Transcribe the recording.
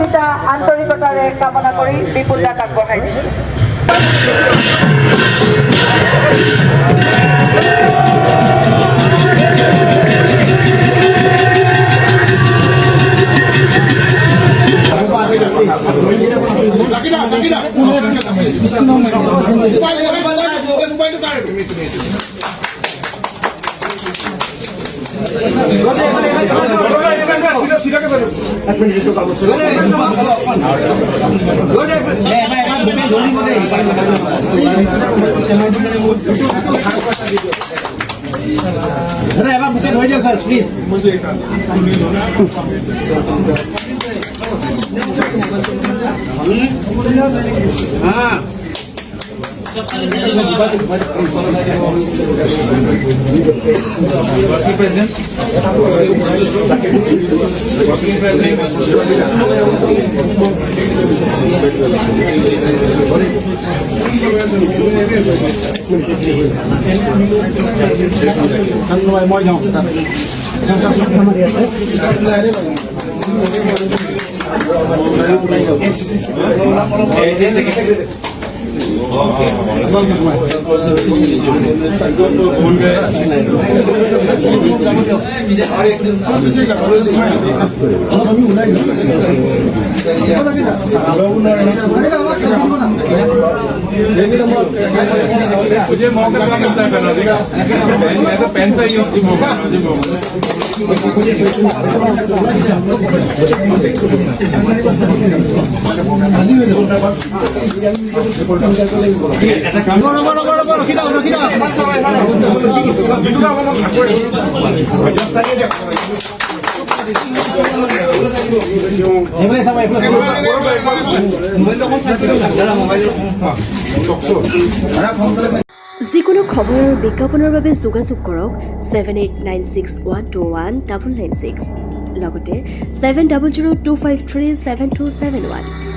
সহযোগিতা আন্তৰিকতাৰে কামনা কৰি বিপুল দাক আগবঢ়াইছোঁ। এবার বুকে ধরে দিও স্যার প্লিজ হ্যাঁ Working President. Working President. মই যাওঁ मुझे मौका का मिलता है मैं तो पहनता ही हूँ যিকোনো খবৰ আৰু বিজ্ঞাপনৰ বাবে যোগাযোগ কৰক 7896121996 লগতে 7002537271